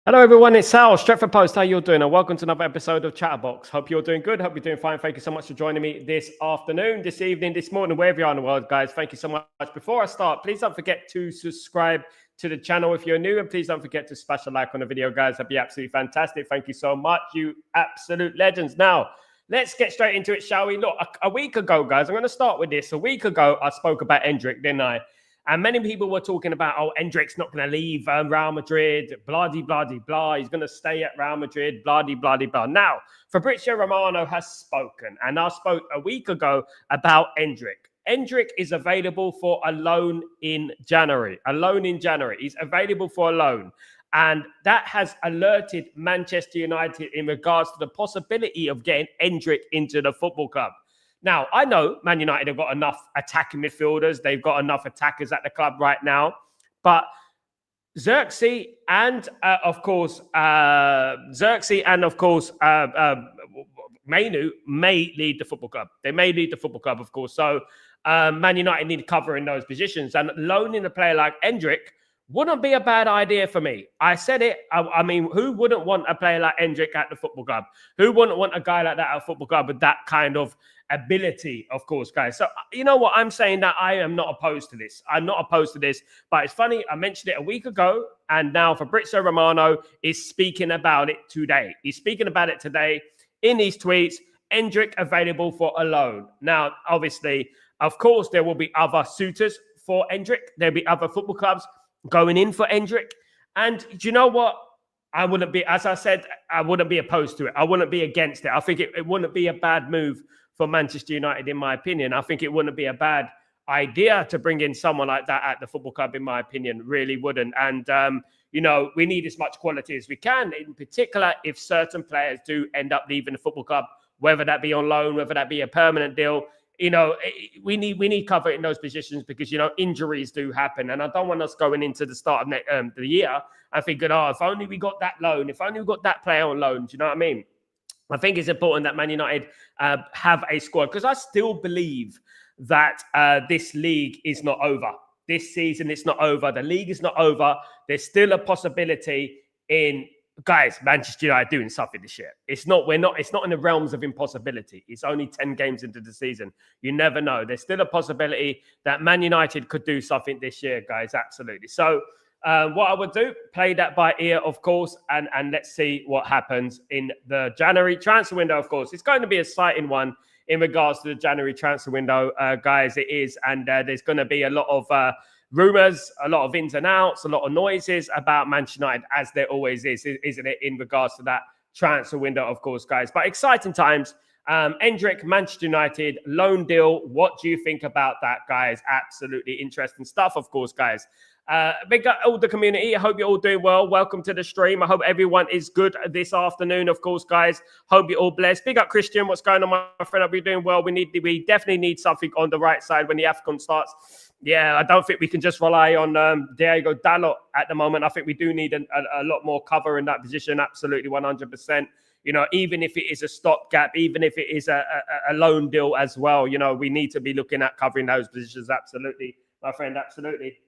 Hello everyone, it's Sal, Stretford Post. How you doing? And welcome to another episode of Chatterbox. Hope you're doing good. Hope you're doing fine. Thank you so much for joining me this afternoon, this evening, this morning, wherever you are in the world, guys. Thank you so much. Before I start, please don't forget to subscribe to the channel if you're new, and please don't forget to smash a like on the video, guys. That'd be absolutely fantastic. Thank you so much, you absolute legends. Now, let's get straight into it, shall we? Look, a week ago, guys, I'm going to start with this. A week ago, I spoke about Endrick, didn't I? And many people were talking about, oh, Endrick's not going to leave Real Madrid, blah. He's going to stay at Real Madrid, blah. Now, Fabrizio Romano has spoken, and I spoke a week ago about Endrick. Endrick is available for a loan in January. He's available for a loan. And that has alerted Manchester United in regards to the possibility of getting Endrick into the football club. Now, I know Man United have got enough attacking midfielders. They've got enough attackers at the club right now. But Xerxes and, of course, Mainu may lead the football club. They may lead the football club, of course. So Man United need cover in those positions. And loaning a player like Endrick wouldn't be a bad idea for me. I said it. I mean, who wouldn't want a player like Endrick at the football club? Who wouldn't want a guy like that at a football club with that kind of ability, of course, guys? So, you know what? I'm saying that I am not opposed to this. I'm not opposed to this. But it's funny, I mentioned it a week ago, and now Fabrizio Romano is speaking about it today. He's speaking about it today in these tweets. Endrick available for a loan. Now, obviously, of course, there will be other suitors for Endrick. There'll be other football clubs going in for Endrick. And do you know what? I wouldn't be, as I said, I wouldn't be opposed to it. I wouldn't be against it. I think it wouldn't be a bad move for Manchester United, in my opinion. I think it wouldn't be a bad idea to bring in someone like that at the football club, in my opinion. Really wouldn't. And, you know, we need as much quality as we can, in particular, if certain players do end up leaving the football club, whether that be on loan, whether that be a permanent deal. You know, we need cover in those positions because, you know, injuries do happen. And I don't want us going into the start of the year and thinking, oh, if only we got that loan, if only we got that player on loan. Do you know what I mean? I think it's important that Man United have a squad, because I still believe that this league is not over. This season, it's not over. The league is not over. There's still a possibility in, guys, Manchester United doing something this year. It's not in the realms of impossibility. It's only 10 games into the season. You never know. There's still a possibility that Man United could do something this year, guys. Absolutely. So what I would do, play that by ear, of course, and let's see what happens in the January transfer window, of course. It's going to be an exciting one in regards to the January transfer window, guys. It is. And there's going to be a lot of rumors, a lot of ins and outs, a lot of noises about Manchester United, as there always is, isn't it, in regards to that transfer window, of course, guys. But exciting times. Endrick, Manchester United, loan deal. What do you think about that, guys? Absolutely interesting stuff, of course, guys. Big up all the community. I hope you're all doing well. Welcome to the stream. I hope everyone is good this afternoon, of course, guys. Hope you're all blessed. Big up, Christian. What's going on, my friend? Hope you're doing well. We definitely need something on the right side when the AFCON starts. Yeah, I don't think we can just rely on Diego Dalot at the moment. I think we do need a lot more cover in that position. Absolutely, 100%. You know, even if it is a stopgap, even if it is a loan deal as well, you know, we need to be looking at covering those positions. Absolutely, my friend. Absolutely.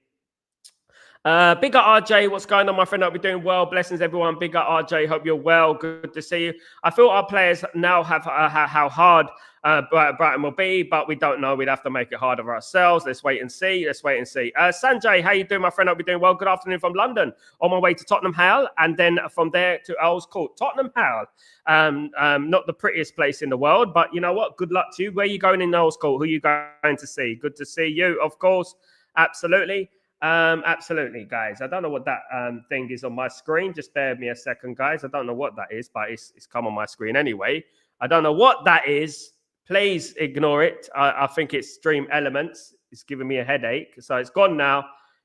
Big up RJ, what's going on, my friend? Hope you're doing well. Blessings, everyone. Big up RJ, hope you're well. Good to see you. I feel our players now have how hard Brighton will be, but we don't know. We'd have to make it harder for ourselves. Let's wait and see. Sanjay, how you doing, my friend? Hope you're doing well. Good afternoon from London. On my way to Tottenham Hale, and then from there to Earls Court. Tottenham Hale, not the prettiest place in the world, but you know what? Good luck to you. Where are you going in Earls Court? Who are you going to see? Good to see you, of course. Absolutely. Absolutely, guys. I don't know what that thing is on my screen. Just bear with me a second, guys. I don't know what that is, but it's come on my screen anyway. I don't know what that is. Please ignore it. I think it's Stream Elements. It's giving me a headache. So it's gone now.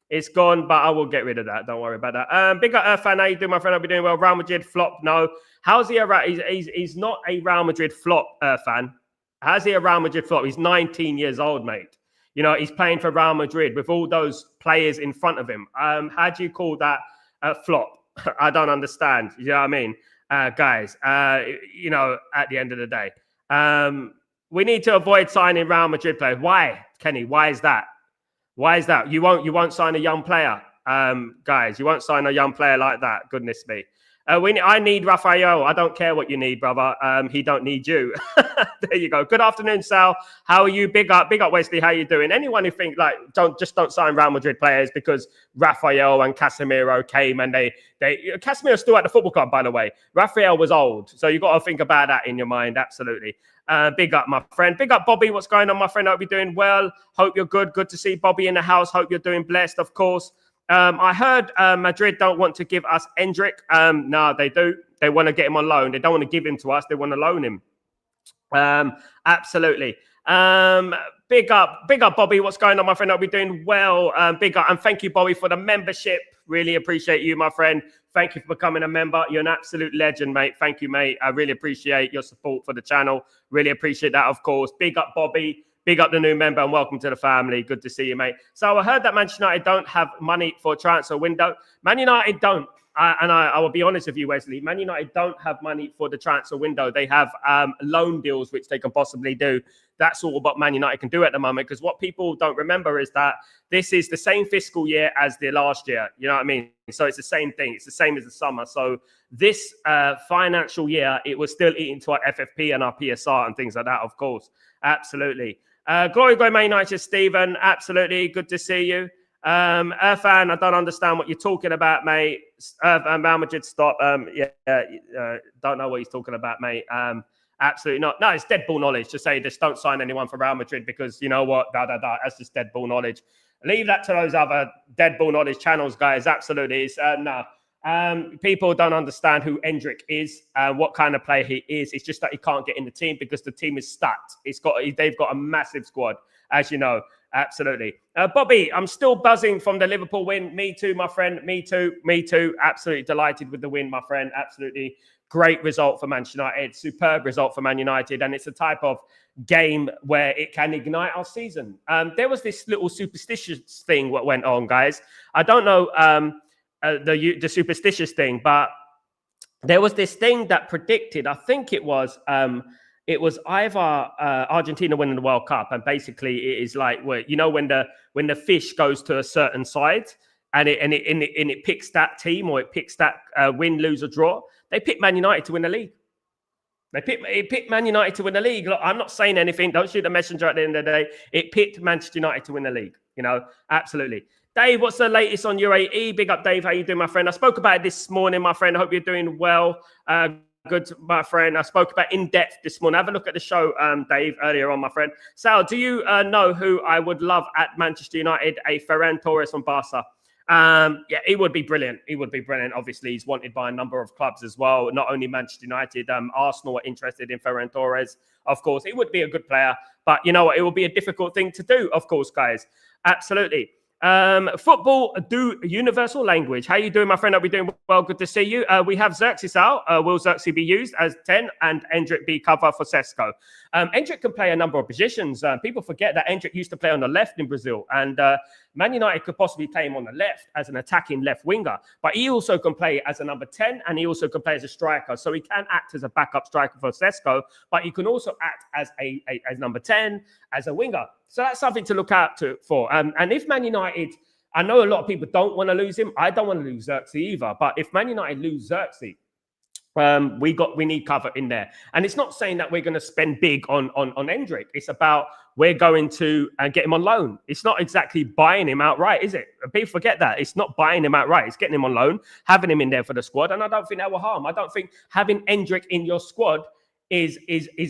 It's gone, but I will get rid of that. Don't worry about that. Big up, fan. How you doing, my friend? I'll be doing well. Real Madrid flop? No. How's he he's not a Real Madrid flop, fan. How's he a Real Madrid flop? He's 19 years old, mate. You know, he's playing for Real Madrid with all those players in front of him. How do you call that a flop? I don't understand. You know what I mean? Guys, you know, at the end of the day, we need to avoid signing Real Madrid players. Why, Kenny? Why is that? Why is that? You won't sign a young player. Guys, you won't sign a young player like that. Goodness me. I need Raphael. I don't care what you need, brother. He don't need you. There you go. Good afternoon, Sal. How are you? Big up, Wesley. How you doing? Anyone who think like don't sign Real Madrid players because Raphael and Casemiro came and they Casemiro's still at the football club, by the way. Raphael was old, so you got to think about that in your mind. Absolutely. Big up, my friend. Big up, Bobby. What's going on, my friend? Hope you're doing well. Hope you're good. Good to see Bobby in the house. Hope you're doing blessed, of course. I heard Madrid don't want to give us Endrick. No, they do. They want to get him on loan. They don't want to give him to us. They want to loan him. Absolutely. Big up, Bobby. What's going on, my friend? Hope you're doing well. Big up. And thank you, Bobby, for the membership. Really appreciate you, my friend. Thank you for becoming a member. You're an absolute legend, mate. Thank you, mate. I really appreciate your support for the channel. Really appreciate that, of course. Big up, Bobby. Big up the new member and welcome to the family. Good to see you, mate. So I heard that Manchester United don't have money for a transfer window. Man United don't. I will be honest with you, Wesley. Man United don't have money for the transfer window. They have loan deals, which they can possibly do. That's all what Man United can do at the moment. Because what people don't remember is that this is the same fiscal year as the last year. You know what I mean? So it's the same thing. It's the same as the summer. So this financial year, it was still eating to our FFP and our PSR and things like that, of course. Absolutely. Glory, Man United, Stephen. Absolutely. Good to see you. Irfan, I don't understand what you're talking about, mate. Real Madrid, stop. Don't know what he's talking about, mate. Absolutely not. No, it's dead ball knowledge to say just don't sign anyone for Real Madrid because you know what? That's just dead ball knowledge. Leave that to those other dead ball knowledge channels, guys. Absolutely. It's, no. People don't understand who Endrick is, what kind of player he is. It's just that he can't get in the team because the team is stacked. They've got a massive squad, as you know. Absolutely. Bobby, I'm still buzzing from the Liverpool win. Me too, my friend. Me too. Absolutely delighted with the win, my friend. Absolutely great result for Manchester United. Superb result for Man United. And it's a type of game where it can ignite our season. There was this little superstitious thing what went on, guys. I don't know the superstitious thing, but there was this thing that predicted, I think it was either Argentina winning the World Cup, and basically it is like you know when the fish goes to a certain side and it picks that team or it picks that win, lose or draw. They picked Man United to win the league. It picked Man United to win the league. Look, I'm not saying anything. Don't shoot the messenger at the end of the day. It picked Manchester United to win the league. You know, absolutely. Dave, what's the latest on UAE? Big up, Dave. How you doing, my friend? I spoke about it this morning, my friend. I hope you're doing well. Good, my friend. I spoke about in depth this morning. Have a look at the show, Dave, earlier on, my friend. Sal, do you know who I would love at Manchester United? A Ferran Torres from Barca. Yeah, he would be brilliant. He would be brilliant. Obviously, he's wanted by a number of clubs as well. Not only Manchester United, Arsenal are interested in Ferran Torres. Of course, he would be a good player. But you know what? It will be a difficult thing to do, of course, guys. Absolutely. Football do universal language. How you doing, my friend? Are we doing well? Good to see you. We have Xerxes out. Will Xerxes be used as 10 and Endrick be cover for Sesko? Endrick can play a number of positions. People forget that Endrick used to play on the left in Brazil, and Man United could possibly play him on the left as an attacking left winger, but he also can play as a number 10 and he also can play as a striker. So he can act as a backup striker for Sesko, but he can also act as as number 10, as a winger. So that's something to look out for. And if Man United, I know a lot of people don't want to lose him. I don't want to lose Xerxes either. But if Man United lose Xerxes, we need cover in there. And it's not saying that we're going to spend big on Endrick. It's about we're going to get him on loan. It's not exactly buying him outright, is it? People forget that. It's not buying him outright. It's getting him on loan, having him in there for the squad. And I don't think that will harm. I don't think having Endrick in your squad is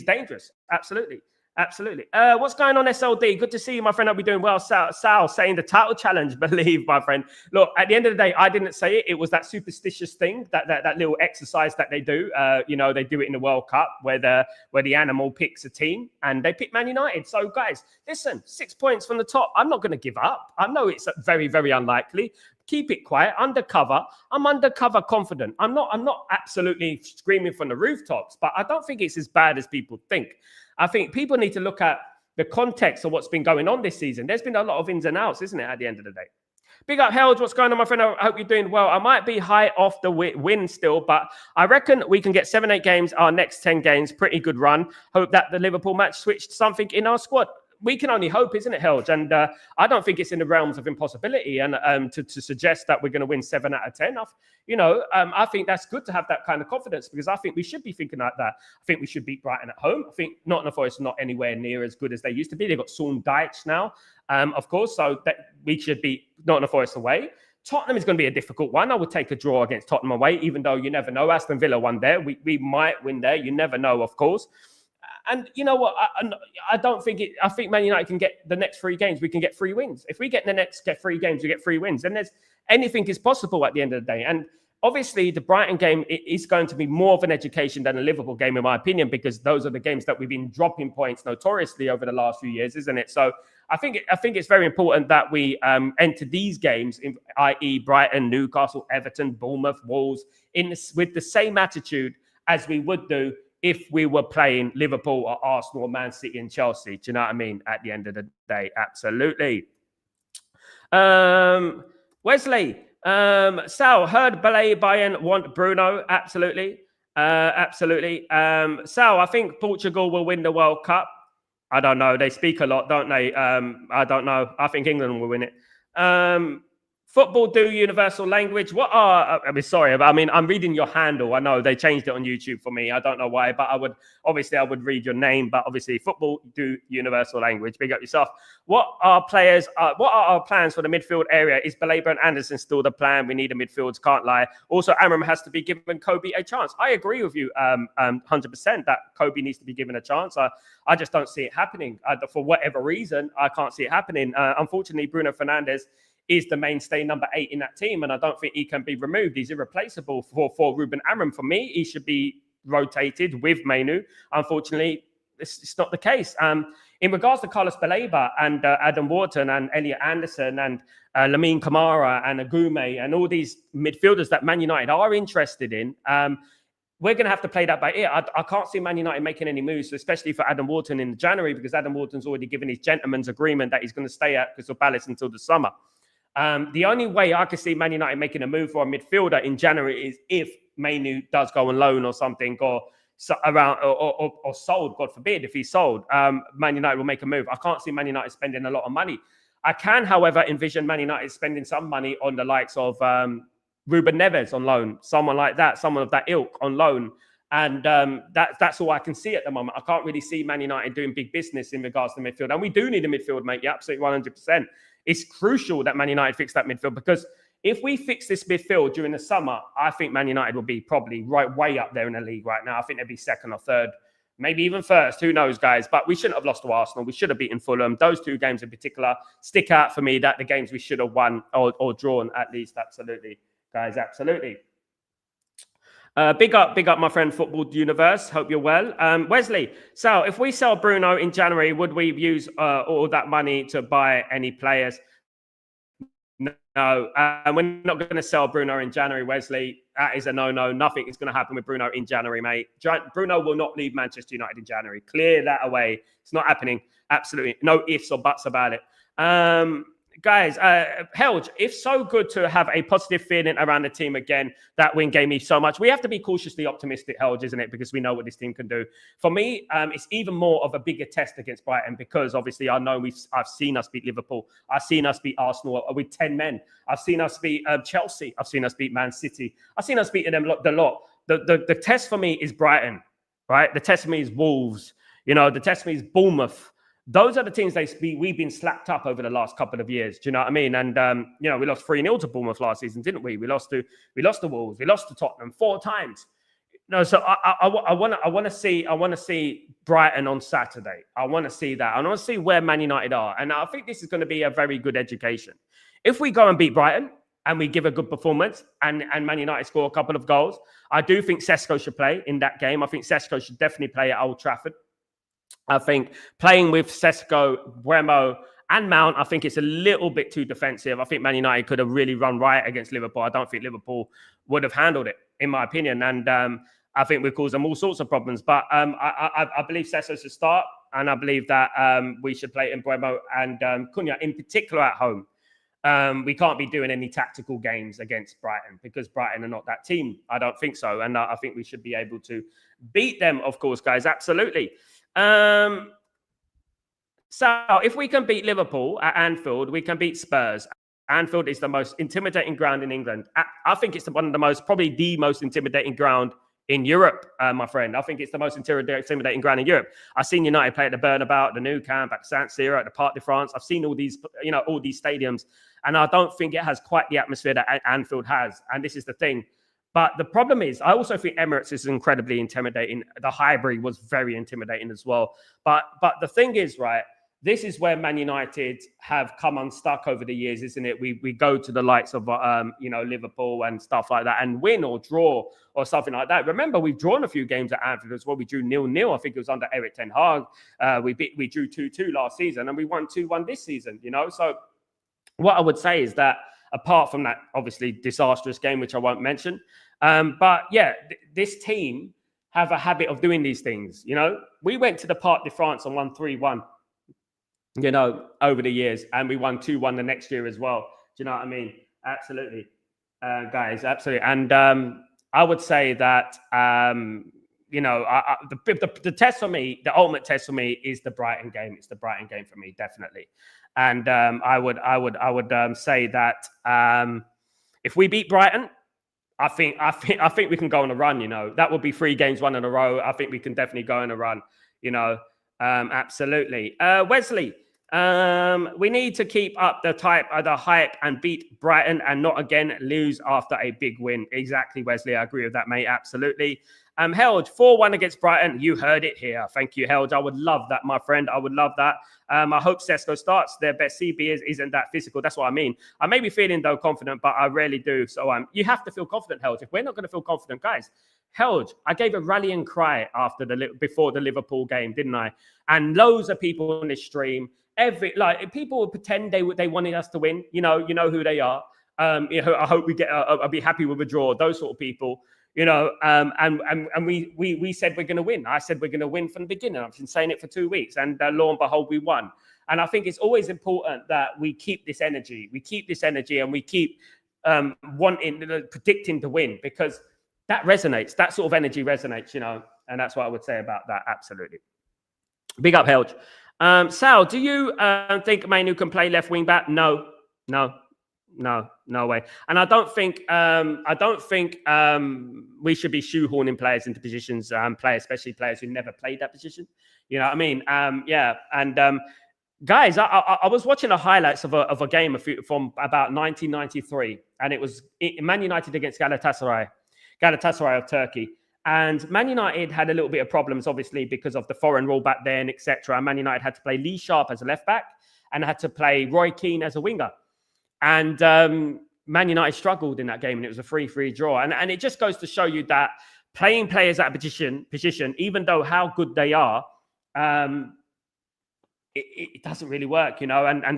dangerous. Absolutely. Absolutely. What's going on, SLD? Good to see you, my friend. I'll be doing well. Sal saying the title challenge, believe, my friend. Look, at the end of the day, I didn't say it. It was that superstitious thing, that little exercise that they do. You know, they do it in the World Cup where the animal picks a team and they pick Man United. So, guys, listen, 6 points from the top. I'm not going to give up. I know it's very, very unlikely. Keep it quiet, undercover. I'm undercover confident. I'm not absolutely screaming from the rooftops, but I don't think it's as bad as people think. I think people need to look at the context of what's been going on this season. There's been a lot of ins and outs, isn't it, at the end of the day? Big up, Held. What's going on, my friend? I hope you're doing well. I might be high off the win still, but I reckon we can get 7-8 games, our next 10 games. Pretty good run. Hope that the Liverpool match switched something in our squad. we can only hope, isn't it, Helge? And I don't think it's in the realms of impossibility. And to suggest that we're going to win 7 out of 10, I think that's good to have that kind of confidence, because I think we should be thinking like that. I think we should beat Brighton at home. I think Nottingham Forest not anywhere near as good as they used to be. They've got Sean Dyche now, of course, so that we should beat Nottingham Forest away. Tottenham is going to be a difficult one. I would take a draw against Tottenham away, even though you never know. Aston Villa won there. We might win there. You never know, of course. And you know what? I don't think it. I think Man United can get the next 3 games. We can get 3 wins. If we get 3 games, we get 3 wins. And anything is possible at the end of the day. And obviously, the Brighton game is going to be more of an education than a Liverpool game, in my opinion, because those are the games that we've been dropping points notoriously over the last few years, isn't it? So I think it's very important that we enter these games, i.e., Brighton, Newcastle, Everton, Bournemouth, Wolves, with the same attitude as we would do if we were playing Liverpool or Arsenal or Man City and Chelsea. Do you know what I mean? At the end of the day, absolutely. Wesley, Sal, heard Bayern want Bruno. Absolutely. Absolutely. Sal, I think Portugal will win the World Cup. I don't know. They speak a lot, don't they? I don't know. I think England will win it. Football do universal language. Sorry, but I mean, I'm reading your handle. I know they changed it on YouTube for me. I don't know why, but I would read your name. But obviously, football do universal language. Big up yourself. What are our plans for the midfield area? Is Belabor and Anderson still the plan? We need a midfield. Can't lie. Also, Amram has to be given Kobe a chance. I agree with you 100% that Kobe needs to be given a chance. I just don't see it happening. For whatever reason, I can't see it happening. Unfortunately, Bruno Fernandes is the mainstay number 8 in that team, and I don't think he can be removed. He's irreplaceable for Ruben Amram. For me, he should be rotated with Mainu. Unfortunately, it's not the case. In regards to Carlos Baleba and Adam Wharton and Elliot Anderson and Lamine Kamara and Agume and all these midfielders that Man United are interested in, we're going to have to play that by ear. I can't see Man United making any moves, especially for Adam Wharton in January, because Adam Wharton's already given his gentleman's agreement that he's going to stay at Crystal Palace until the summer. The only way I could see Man United making a move for a midfielder in January is if Mainu does go on loan or something, or sold, God forbid, if he's sold. Man United will make a move. I can't see Man United spending a lot of money. I can, however, envision Man United spending some money on the likes of Ruben Neves on loan, someone like that, someone of that ilk on loan. And that's all I can see at the moment. I can't really see Man United doing big business in regards to midfield. And we do need a midfield, mate. Yeah, absolutely 100%. It's crucial that Man United fix that midfield, because if we fix this midfield during the summer, I think Man United will be probably way up there in the league right now. I think they'll be second or third, maybe even first. Who knows, guys? But we shouldn't have lost to Arsenal. We should have beaten Fulham. Those 2 games in particular stick out for me, that the games we should have won or drawn at least. Absolutely, guys. Absolutely. Big up, my friend, Football Universe. Hope you're well. Wesley, so if we sell Bruno in January, would we use all that money to buy any players? No, we're not going to sell Bruno in January, Wesley. That is a no-no. Nothing is going to happen with Bruno in January, mate. Bruno will not leave Manchester United in January. Clear that away. It's not happening. Absolutely. No ifs or buts about it. Guys, Helge, it's so good to have a positive feeling around the team again. That win gave me so much. We have to be cautiously optimistic, Helge, isn't it? Because we know what this team can do. For me, it's even more of a bigger test against Brighton, because obviously I know I've seen us beat Liverpool. I've seen us beat Arsenal with 10 men. I've seen us beat Chelsea. I've seen us beat Man City. I've seen us beating them a lot. The test for me is Brighton, right? The test for me is Wolves. The test for me is Bournemouth. Those are the teams we've been slapped up over the last couple of years. Do you know what I mean? And we lost 3-0 to Bournemouth last season, didn't we? We lost to Wolves. We lost to Tottenham 4 times. So I want to see Brighton on Saturday. I want to see that. I want to see where Man United are, and I think this is going to be a very good education. If we go and beat Brighton and we give a good performance, and Man United score a couple of goals, I do think Sesko should play in that game. I think Sesko should definitely play at Old Trafford. I think playing with Sesko, Bremo, and Mount, I think it's a little bit too defensive. I think Man United could have really run riot against Liverpool. I don't think Liverpool would have handled it, in my opinion. And I think we've caused them all sorts of problems. But I believe Sesko should start. And I believe that we should play in Bremo and Cunha, in particular at home. We can't be doing any tactical games against Brighton, because Brighton are not that team. I don't think so. And I think we should be able to beat them, of course, guys. Absolutely. So if we can beat Liverpool at Anfield, we can beat Spurs. Anfield is the most intimidating ground in England. I think it's one of the most, probably the most intimidating ground in Europe, my friend. I think it's the most intimidating ground in Europe. I've seen United play at the Bernabeu, the Nou Camp, at San Siro, at the Parc de France. I've seen all these, all these stadiums, and I don't think it has quite the atmosphere that Anfield has. And this is the thing. But the problem is, I also think Emirates is incredibly intimidating. The Highbury was very intimidating as well. But the thing is, right, this is where Man United have come unstuck over the years, isn't it? We go to the likes of Liverpool and stuff like that and win or draw or something like that. Remember, we've drawn a few games at Anfield as well. We drew 0-0. I think it was under Eric Ten Hag. We drew 2-2 last season and we won 2-1 this season. So what I would say is that apart from that obviously disastrous game, which I won't mention, but yeah, this team have a habit of doing these things. We went to the Parc de France and won 3-1. Over the years, and we won 2-1 the next year as well. Do you know what I mean? Absolutely, guys, absolutely. And I would say that the test for me, the ultimate test for me, is the Brighton game. It's the Brighton game for me, definitely. And I would say that if we beat Brighton, I think we can go on a run. That would be 3 games, 1 in a row. I think we can definitely go on a run. Absolutely. Wesley. We need to keep up the hype and beat Brighton and not again lose after a big win. Exactly, Wesley. I agree with that, mate. Absolutely. Helge, 4-1 against Brighton. You heard it here. Thank you, Helge. I would love that, my friend. I would love that. I hope Sesko starts. Their best CB isn't that physical. That's what I mean. I may be feeling, though, confident, but I rarely do. So you have to feel confident, Helge. If we're not going to feel confident, guys, Helge, I gave a rallying cry before the Liverpool game, didn't I? And loads of people on this stream, people would pretend they wanted us to win. You know who they are. I hope we get. I'll be happy with a draw. Those sort of people. And we said we're going to win. I said we're going to win from the beginning. I've been saying it for 2 weeks, and lo and behold, we won. And I think it's always important that we keep this energy. We keep this energy, and we keep predicting to win, because that resonates. That sort of energy resonates, and that's what I would say about that. Absolutely. Big up, Helge. Sal, do you think Manu can play left wing back? No way. And I don't think we should be shoehorning players into positions, especially players who never played that position. You know what I mean? Guys, I was watching the highlights of a game from about 1993, and it was Man United against Galatasaray of Turkey. And Man United had a little bit of problems, obviously, because of the foreign rule back then, etc. Man United had to play Lee Sharp as a left back and had to play Roy Keane as a winger. And Man United struggled in that game, and it was a 3-3 draw. And it just goes to show you that playing players at a position, even though how good they are, it doesn't really work, and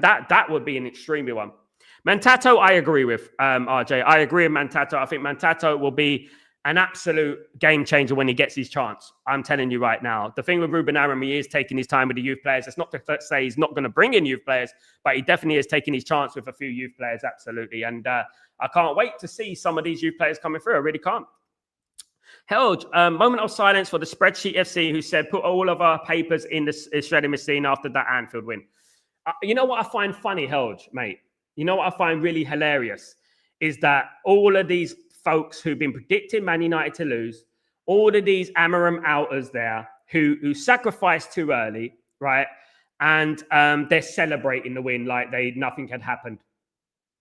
that would be an extremely one. Mantato, I agree with, RJ. I agree with Mantato. I think Mantato will be an absolute game changer when he gets his chance. I'm telling you right now. The thing with Ruben Amorim, he is taking his time with the youth players. It's not to say he's not going to bring in youth players, but he definitely is taking his chance with a few youth players, absolutely. And I can't wait to see some of these youth players coming through. I really can't. Helge, moment of silence for the Spreadsheet FC, who said, put all of our papers in the shredding machine after that Anfield win. You know what I find funny, Helge, mate? You know what I find really hilarious is that all of these folks who've been predicting Man United to lose, all of these Amorim outers there who sacrificed too early, right? And they're celebrating the win like nothing had happened.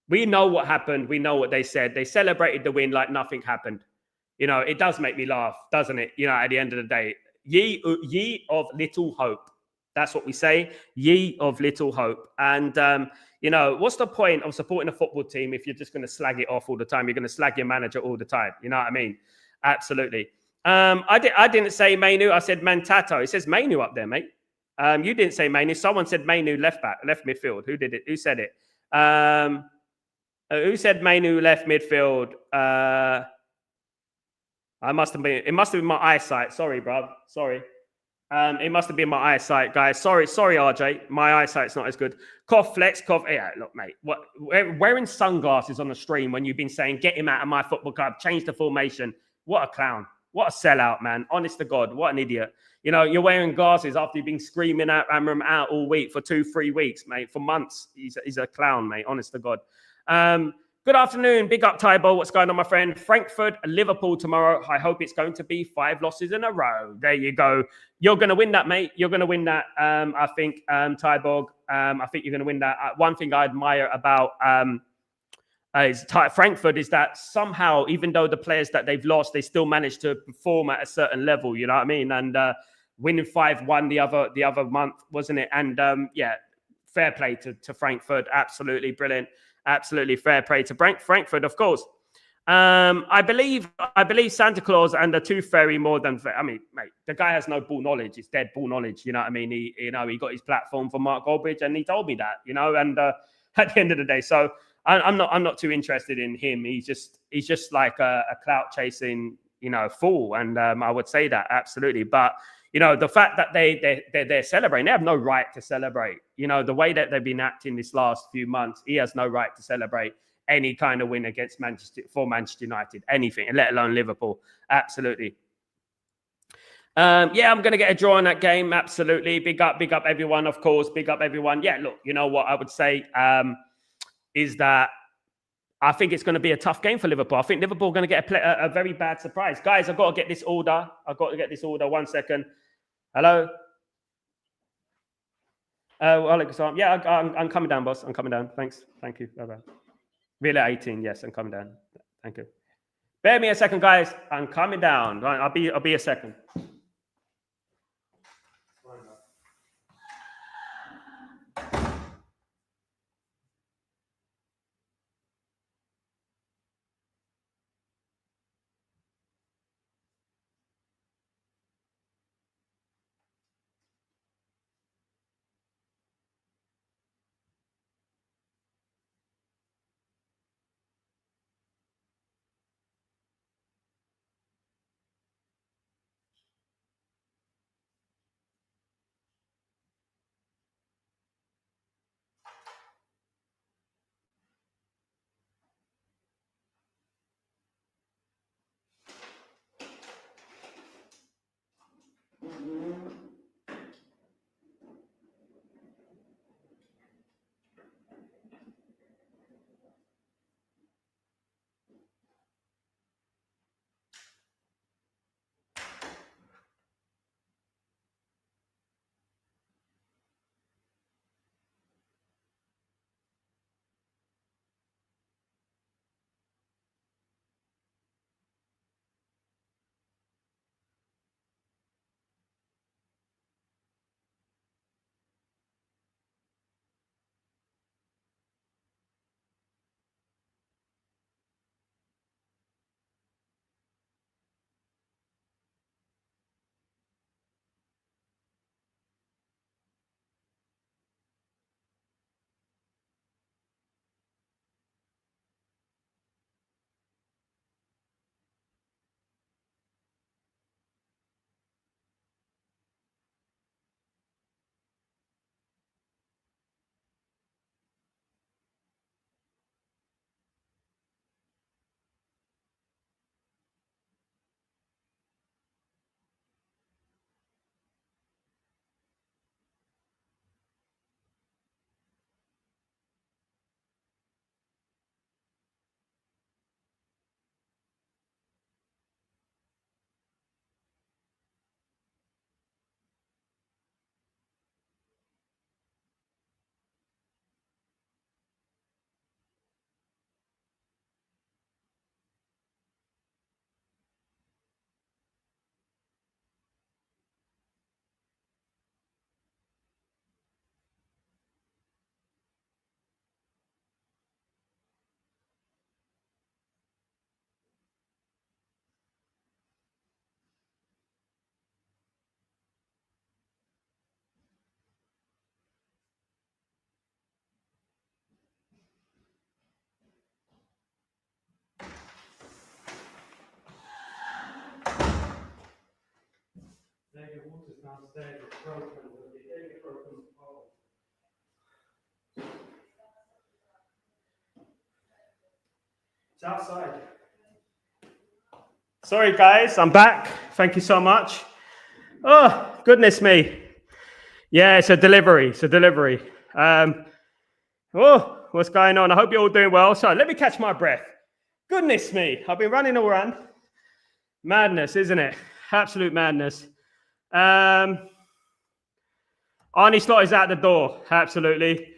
We know what happened. We know what they said. They celebrated the win like nothing happened. It does make me laugh, doesn't it? At the end of the day, ye of little hope. That's what we say. Ye of little hope. And, what's the point of supporting a football team if you're just going to slag it off all the time? You're going to slag your manager all the time. You know what I mean? Absolutely. I didn't say Manu. I said Mantato. It says Manu up there, mate. You didn't say Manu. Someone said Manu left midfield. Who did it? Who said it? Who said Manu left midfield? It must have been my eyesight. Sorry, bro. Sorry. It must have been my eyesight, guys. Sorry, RJ. My eyesight's not as good. Cough, flex, cough. Yeah, look, mate. Wearing sunglasses on the stream when you've been saying, get him out of my football club, change the formation. What a clown. What a sellout, man. Honest to God, what an idiot. You know, you're wearing glasses after you've been screaming at Amram out all week for 2-3 weeks, mate, for months. He's a clown, mate. Honest to God. Good afternoon. Big up, Tybo. What's going on, my friend? Frankfurt, Liverpool tomorrow. I hope it's going to be 5 losses in a row. There you go. You're going to win that, mate. You're going to win that. I think, Tybog. I think you're going to win that. One thing I admire about Frankfurt is that somehow, even though the players that they've lost, they still managed to perform at a certain level. You know what I mean? And winning 5-1 the other month, wasn't it? And yeah, fair play to Frankfurt. Absolutely brilliant. Absolutely fair play to Frankfurt, of course. I believe Santa Claus and the Tooth Fairy more than. I mean, mate, the guy has no ball knowledge. It's dead ball knowledge. You know what I mean? He got his platform from Mark Goldbridge, and he told me that. You know, and at the end of the day, so I'm not too interested in him. He's just like a clout chasing, you know, fool, and I would say that absolutely. But you know, the fact that they're celebrating, they have no right to celebrate. You know, the way that they've been acting this last few months, he has no right to celebrate any kind of win against Manchester United, anything, let alone Liverpool. Absolutely. Yeah, I'm going to get a draw in that game. Absolutely. Big up everyone, of course. Big up everyone. Yeah, look, you know what I would say is that I think it's going to be a tough game for Liverpool. I think Liverpool are going to get a very bad surprise. Guys, I've got to get this order. 1 second. Hello? Alex, yeah, I'm coming down, boss. I'm coming down. Thanks. Thank you. Bye-bye. Relay 18. Yes, I'm coming down. Thank you. Bear me a second, guys. I'm coming down. Right, I'll be a second. It's outside. Sorry, guys, I'm back. Thank you so much. Oh, goodness me. Yeah, it's a delivery. Oh, what's going on? I hope you're all doing well. So let me catch my breath. Goodness me. I've been running all around. Madness, isn't it? Absolute madness. Arnie Slot is out the door. Absolutely.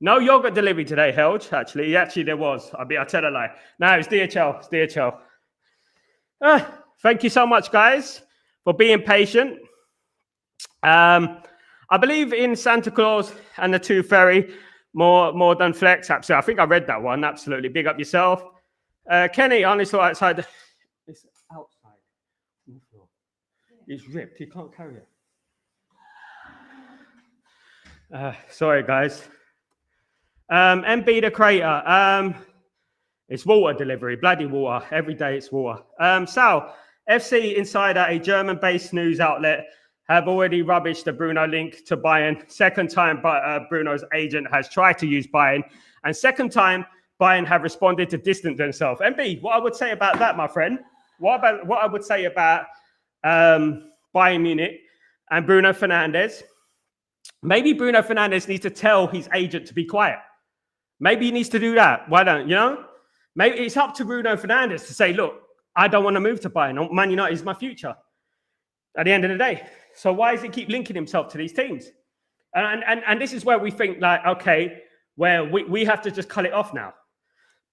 No yogurt delivery today, Helge, actually. Actually, there was. I'll tell a lie. No, it's DHL. It's DHL. Thank you so much, guys, for being patient. I believe in Santa Claus and the Tooth Fairy more than flex. Absolutely. I think I read that one. Absolutely. Big up yourself. Kenny, honestly, outside. It's outside. It's ripped. You can't carry it. Sorry, guys. MB the Crater. It's water delivery. Bloody water. Every day it's water. Sal, FC Insider, a German-based news outlet, have already rubbished the Bruno link to Bayern. Second time Bruno's agent has tried to use Bayern. And second time, Bayern have responded to distance themselves. MB, what I would say about that, my friend, what I would say about Bayern Munich and Bruno Fernandes, maybe Bruno Fernandes needs to tell his agent to be quiet. Maybe he needs to do that. Why don't, you know? Maybe it's up to Bruno Fernandes to say, look, I don't want to move to Bayern. Man United is my future at the end of the day. So why does he keep linking himself to these teams? And this is where we think like, okay, where we have to just cut it off now.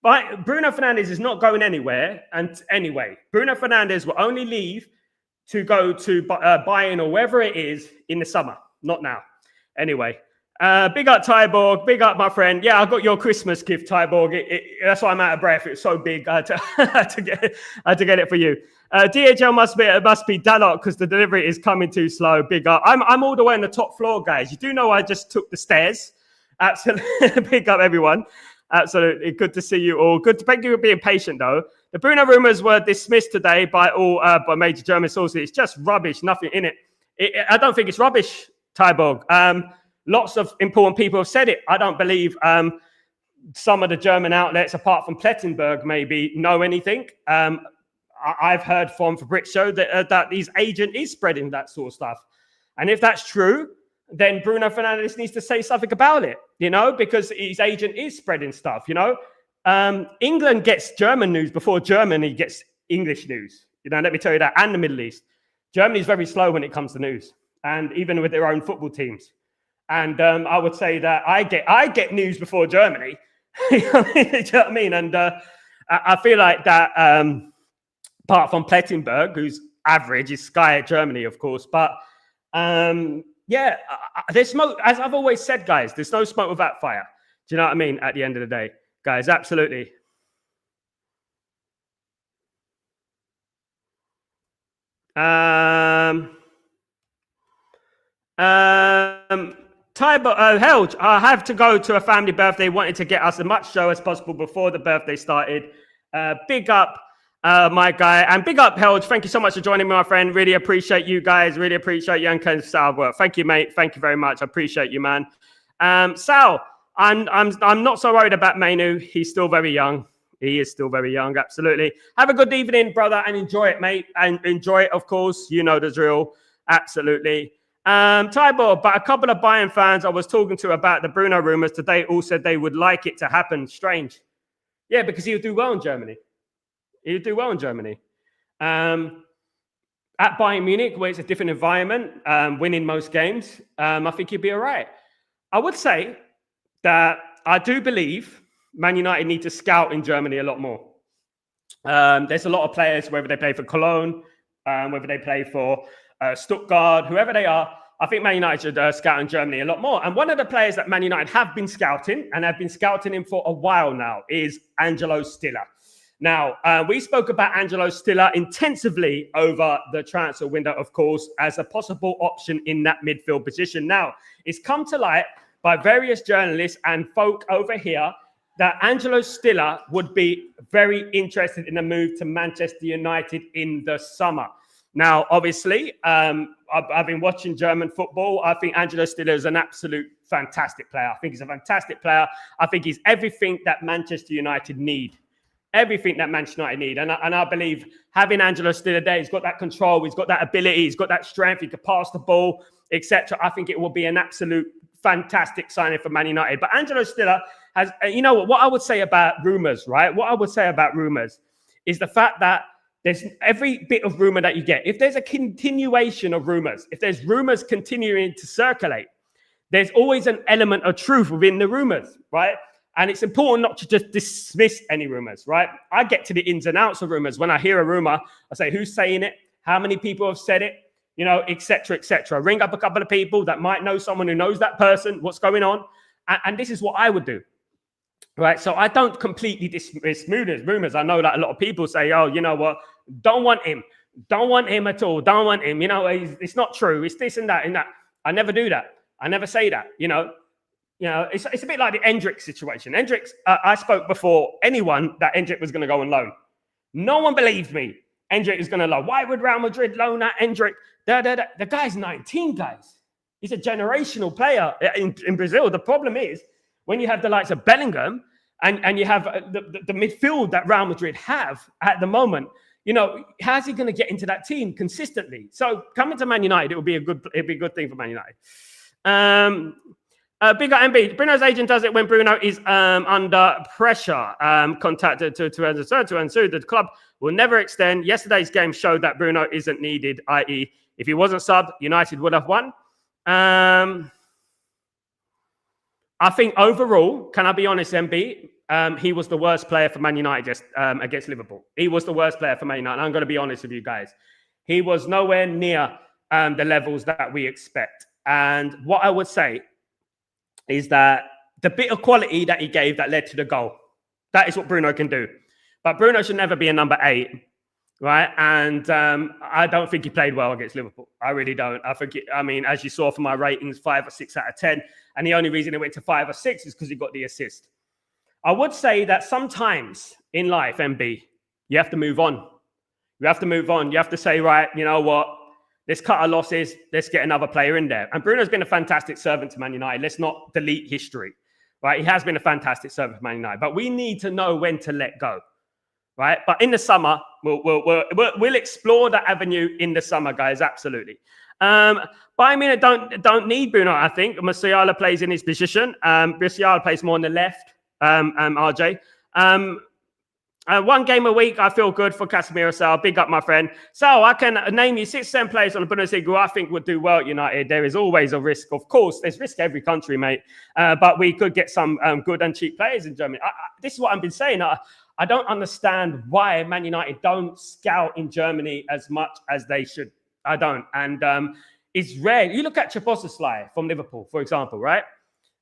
But Bruno Fernandes is not going anywhere. And anyway, Bruno Fernandes will only leave to go to Bayern or wherever it is in the summer, not now. Anyway, big up Tyborg, big up my friend. Yeah, I got your Christmas gift, Tyborg. That's why I'm out of breath. It's so big. I had to get it for you. DHL must be Dalot because the delivery is coming too slow. Big up. I'm all the way on the top floor, guys. You do know I just took the stairs. Absolutely. Big up, everyone. Absolutely. Good to see you all. Thank you for being patient, though. The Bruno rumors were dismissed today by major German sources. It's just rubbish. Nothing in it. I don't think it's rubbish, Tyborg. Lots of important people have said it. I don't believe some of the German outlets, apart from Plettenberg, maybe know anything. I've heard from Fabrizio that his agent is spreading that sort of stuff. And if that's true, then Bruno Fernandes needs to say something about it, you know, because his agent is spreading stuff, you know. England gets German news before Germany gets English news. You know, let me tell you that. And the Middle East. Germany is very slow when it comes to news, and even with their own football teams. And I would say that I get news before Germany. You know what I mean? And I feel like that, apart from Plettenberg, who's average, is Sky at Germany, of course. But yeah, there's smoke. As I've always said, guys, there's no smoke without fire. Do you know what I mean? At the end of the day, guys, absolutely. Helge, I have to go to a family birthday. Wanted to get us as much show as possible before the birthday started. Big up, my guy, and big up, Helge. Thank you so much for joining me, my friend. Really appreciate you guys. Really appreciate you and Ken Sal work. Thank you, mate. Thank you very much. I appreciate you, man. Sal, I'm not so worried about Mainu. He's still very young. He is still very young. Absolutely. Have a good evening, brother, and enjoy it, mate. And enjoy it, of course. You know the drill. Absolutely. Tybor, but a couple of Bayern fans I was talking to about the Bruno rumors today all said they would like it to happen. Strange. Yeah, because he would do well in Germany. He would do well in Germany. At Bayern Munich, where it's a different environment, winning most games, I think he'd be all right. I would say that I do believe Man United need to scout in Germany a lot more. There's a lot of players, whether they play for Cologne, whether they play for Stuttgart, whoever they are, I think Man United should scout in Germany a lot more. And one of the players that Man United have been scouting, and have been scouting him for a while now, is Angelo Stiller. Now, we spoke about Angelo Stiller intensively over the transfer window, of course, as a possible option in that midfield position. Now, it's come to light by various journalists and folk over here that Angelo Stiller would be very interested in a move to Manchester United in the summer. Now, obviously, I've been watching German football. I think Angelo Stiller is an absolute fantastic player. I think he's a fantastic player. I think he's everything that Manchester United need everything that Manchester United need. And I believe having Angelo Stiller there, he's got that control, he's got that ability, he's got that strength, he could pass the ball, etc. I think it will be an absolute fantastic signing for Man United. But Angelo Stiller has, you know what I would say about rumours, right? What I would say about rumours is the fact that there's every bit of rumour that you get. If there's a continuation of rumours, if there's rumours continuing to circulate, there's always an element of truth within the rumours, right? And it's important not to just dismiss any rumours, right? I get to the ins and outs of rumours. When I hear a rumour, I say, who's saying it? How many people have said it? You know, etc., etc. Ring up a couple of people that might know someone who knows that person, what's going on. And this is what I would do, right? So I don't completely dismiss rumors. I know that a lot of people say, oh, you know what? Don't want him. Don't want him at all. Don't want him. You know, it's not true. It's this and that and that. I never do that. I never say that, you know. You know, it's a bit like the Endrick situation. Endrick, I spoke before anyone that Endrick was going to go on loan. No one believed me. Endrick is going to loan. Why would Real Madrid loan out Endrick? The guy's 19, guys. He's a generational player in Brazil. The problem is when you have the likes of Bellingham and you have the midfield that Real Madrid have at the moment, you know, how's he going to get into that team consistently? So coming to Man United, it'd be a good thing for Man United. Big up MB. Bruno's agent does it when Bruno is under pressure. Contacted to ensue the club will never extend. Yesterday's game showed that Bruno isn't needed, i.e., if he wasn't subbed, United would have won. I think overall, can I be honest, MB? He was the worst player for Man United just against Liverpool. He was the worst player for Man United. I'm going to be honest with you guys. He was nowhere near the levels that we expect. And what I would say is that the bit of quality that he gave that led to the goal, that is what Bruno can do. But Bruno should never be a number 8, right? And I don't think he played well against Liverpool. I really don't. I mean, as you saw from my ratings, 5 or 6 out of 10. And the only reason it went to 5 or 6 is because he got the assist. I would say that sometimes in life, MB, you have to move on. You have to move on. You have to say, right, you know what? Let's cut our losses. Let's get another player in there. And Bruno's been a fantastic servant to Man United. Let's not delete history, right? He has been a fantastic servant to Man United. But we need to know when to let go, right? But in the summer, we'll explore that avenue in the summer, guys. Absolutely. Bayern Munich don't need Bruno, I think. Musiala plays in his position. Musiala plays more on the left, RJ. One game a week, I feel good for Casemiro. Sal, big up, my friend. Sal, I can name you 6, 7 players on the Bundesliga who I think would do well at United. There is always a risk. Of course, there's risk every country, mate. But we could get some good and cheap players in Germany. This is what I've been saying. I don't understand why Man United don't scout in Germany as much as they should. I don't. And it's rare. You look at Chatterboxer from Liverpool, for example, right?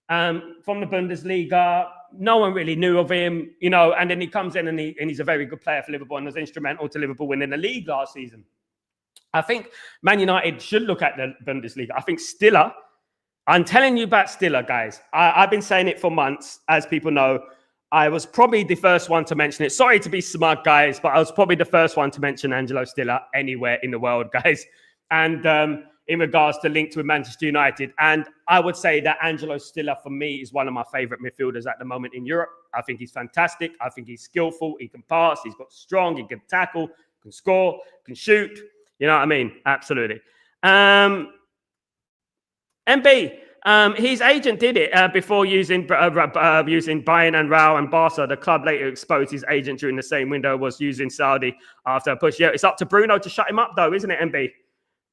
From the Bundesliga, no one really knew of him, you know, and then he comes in and he's a very good player for Liverpool and was instrumental to Liverpool winning the league last season. I think Man United should look at the Bundesliga. I think Stiller, I'm telling you about Stiller, guys. I've been saying it for months, as people know. I was probably the first one to mention it. Sorry to be smug, guys, but I was probably the first one to mention Angelo Stiller anywhere in the world, guys. And in regards to linked with Manchester United. And I would say that Angelo Stiller, for me, is one of my favourite midfielders at the moment in Europe. I think he's fantastic. I think he's skillful. He can pass. He's got strong. He can tackle, can score, can shoot. You know what I mean? Absolutely. MB, his agent did it before using Bayern and Real and Barca. The club later exposed his agent during the same window was using Saudi after a push. Yeah, it's up to Bruno to shut him up, though, isn't it, MB?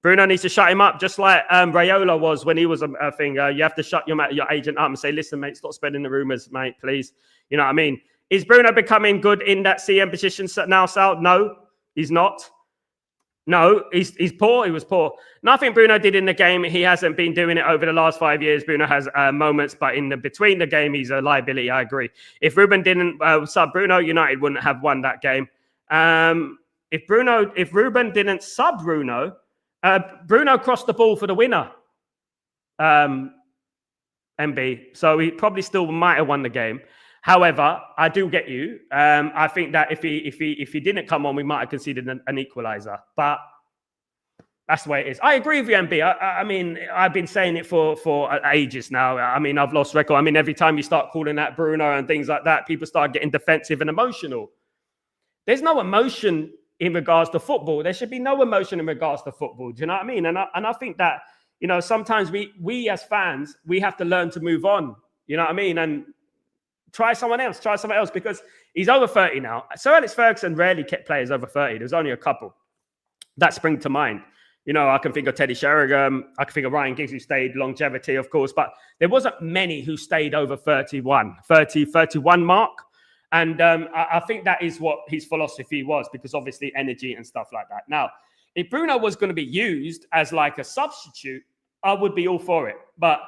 Bruno needs to shut him up, just like Raiola was when he was a thing. You have to shut your agent up and say, listen, mate, stop spreading the rumours, mate, please. You know what I mean? Is Bruno becoming good in that CM position now, Sal? No, he's not. No, he's poor. He was poor. Nothing Bruno did in the game. He hasn't been doing it over the last 5 years. Bruno has moments, but between the game, he's a liability. I agree. If Ruben didn't sub Bruno, United wouldn't have won that game. If Ruben didn't sub Bruno, Bruno crossed the ball for the winner, MB. So he probably still might have won the game. However, I do get you. I think that if he didn't come on, we might have conceded an equaliser. But that's the way it is. I agree with you, MB. I mean, I've been saying it for ages now. I mean, I've lost record. I mean, every time you start calling that Bruno and things like that, people start getting defensive and emotional. There's no emotion in regards to football. There should be no emotion in regards to football. Do you know what I mean? And I think that, you know, sometimes we as fans, we have to learn to move on. You know what I mean? And try someone else, because he's over 30 now. Sir Alex Ferguson rarely kept players over 30. There's only a couple that spring to mind. You know, I can think of Teddy Sheringham. I can think of Ryan Giggs, who stayed longevity, of course, but there wasn't many who stayed over 31 mark. And I think that is what his philosophy was, because obviously energy and stuff like that. Now, if Bruno was going to be used as like a substitute, I would be all for it. But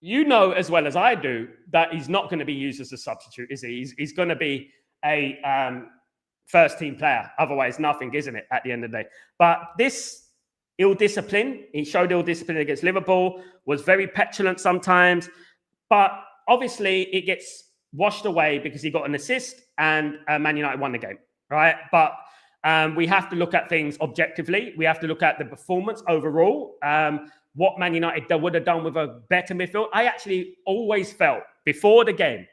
you know as well as I do that he's not going to be used as a substitute, is he? He's going to be a first team player. Otherwise, nothing, isn't it, at the end of the day? But this ill discipline, he showed ill discipline against Liverpool, was very petulant sometimes. But obviously, it gets washed away because he got an assist and Man United won the game, right? But we have to look at things objectively. We have to look at the performance overall. What Man United would have done with a better midfield. I actually always felt before the game,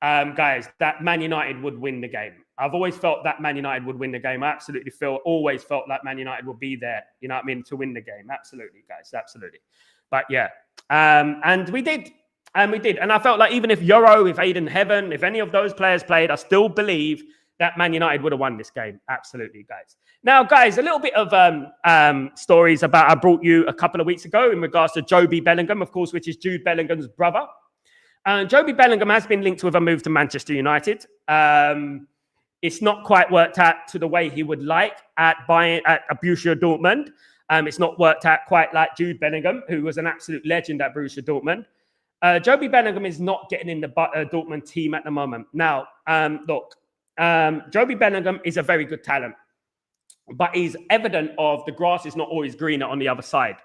guys, that Man United would win the game. I've always felt that Man United would win the game. I absolutely always felt like Man United would be there, you know what I mean, to win the game. Absolutely, guys, absolutely. But yeah, and we did. And we did. And I felt like even if Euro, if Aiden Heaven, if any of those players played, I still believe that Man United would have won this game. Absolutely, guys. Now, guys, a little bit of stories about I brought you a couple of weeks ago in regards to Joby Bellingham, of course, which is Jude Bellingham's brother. Joby Bellingham has been linked with a move to Manchester United. It's not quite worked out to the way he would like at Bayern, at Borussia Dortmund. It's not worked out quite like Jude Bellingham, who was an absolute legend at Borussia Dortmund. Joby Bellingham is not getting in the Dortmund team at the moment. Now, look, Joby Bellingham is a very good talent, but he's evident of the grass is not always greener on the other side.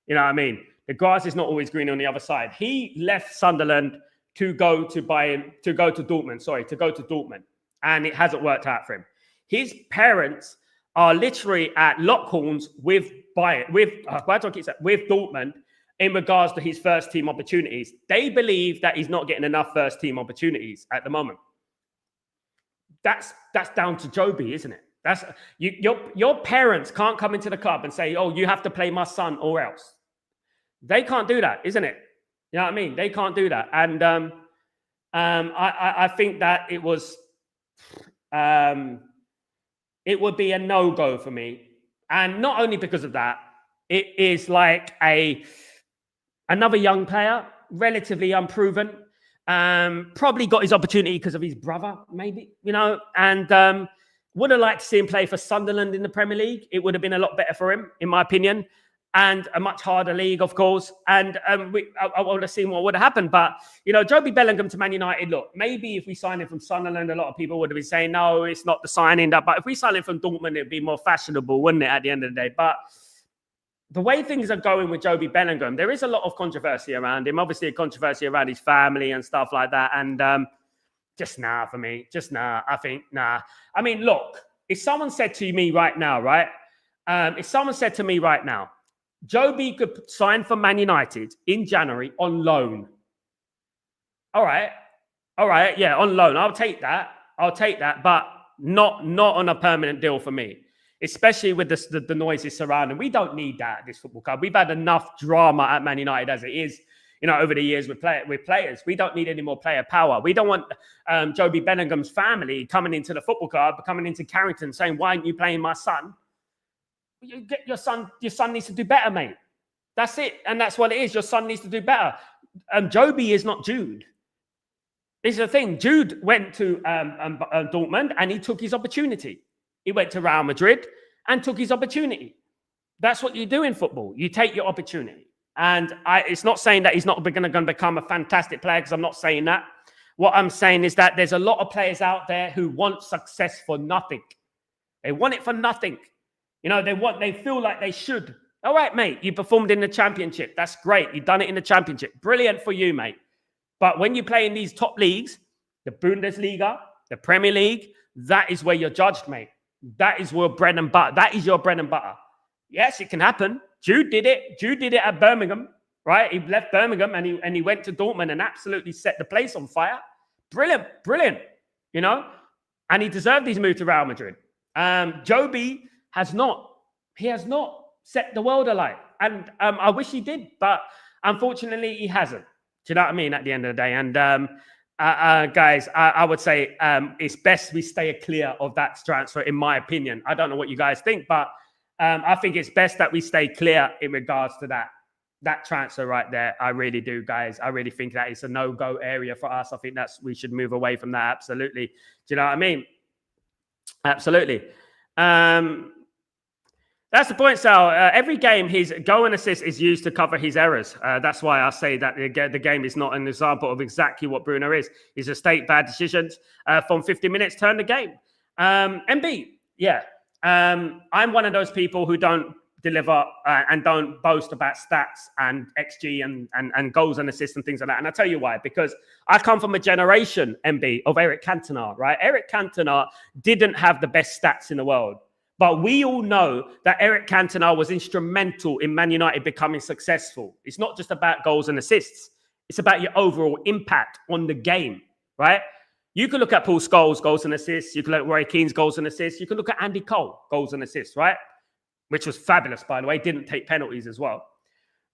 You know what I mean? The grass is not always greener on the other side. He left Sunderland to go to Dortmund, and it hasn't worked out for him. His parents are literally at Lockhorns with Dortmund, in regards to his first team opportunities. They believe that he's not getting enough first team opportunities at the moment. That's down to Joby, isn't it? That's your parents can't come into the club and say, "Oh, you have to play my son or else." They can't do that, isn't it? You know what I mean? They can't do that. And I think that it would be a no-go for me. And not only because of that, it is like another young player, relatively unproven, probably got his opportunity because of his brother, maybe, you know, and would have liked to see him play for Sunderland in the Premier League. It would have been a lot better for him, in my opinion, and a much harder league, of course. And I would have seen what would have happened. But, you know, Joby Bellingham to Man United, look, maybe if we signed him from Sunderland, a lot of people would have been saying, no, it's not the signing. But if we signed him from Dortmund, it would be more fashionable, wouldn't it, at the end of the day? But the way things are going with Joby Bellingham, there is a lot of controversy around him. Obviously, a controversy around his family and stuff like that. And just nah for me. Just nah. I think nah. I mean, look, if someone said to me right now, right? If someone said to me right now, Joby could sign for Man United in January on loan. All right. Yeah, on loan. I'll take that. But not on a permanent deal for me. Especially with the noises surrounding. We don't need that at this football club. We've had enough drama at Man United as it is, you know, over the years with players. We don't need any more player power. We don't want Joby Bellingham's family coming into the football club, coming into Carrington saying, why aren't you playing my son? You get your son needs to do better, mate. That's it. And that's what it is. Your son needs to do better. Joby is not Jude. This is the thing. Jude went to Dortmund and he took his opportunity. He went to Real Madrid and took his opportunity. That's what you do in football. You take your opportunity. And it's not saying that he's not going to become a fantastic player, because I'm not saying that. What I'm saying is that there's a lot of players out there who want success for nothing. They want it for nothing. You know, they feel like they should. All right, mate, you performed in the Championship. That's great. You've done it in the Championship. Brilliant for you, mate. But when you play in these top leagues, the Bundesliga, the Premier League, that is where you're judged, mate. That is your bread and butter. That is your bread and butter. Yes, it can happen. Jude did it. Jude did it at Birmingham, right? He left Birmingham and he went to Dortmund and absolutely set the place on fire. Brilliant. You know, And he deserved his move to Real Madrid. Joby has not. He has not set the world alight. And I wish he did, but unfortunately he hasn't. Do you know what I mean? At the end of the day. And guys, I would say it's best we stay clear of that transfer, in my opinion. I don't know what you guys think, but I think it's best that we stay clear in regards to that transfer right there. I really do, guys. I really think that it's a no-go area for us. I think we should move away from that. Absolutely. Do you know what I mean? Absolutely. That's the point, Sal. Every game, his goal and assist is used to cover his errors. That's why I say that the game is not an example of exactly what Bruno is. His mistake, bad decisions from 50 minutes turn the game. MB, yeah. I'm one of those people who don't deliver and don't boast about stats and XG and goals and assists and things like that. And I'll tell you why. Because I come from a generation, MB, of Eric Cantona, right? Eric Cantona didn't have the best stats in the world. But we all know that Eric Cantona was instrumental in Man United becoming successful. It's not just about goals and assists. It's about your overall impact on the game, right? You can look at Paul Scholes' goals and assists. You can look at Roy Keane's goals and assists. You can look at Andy Cole, goals and assists, right? Which was fabulous, by the way. Didn't take penalties as well.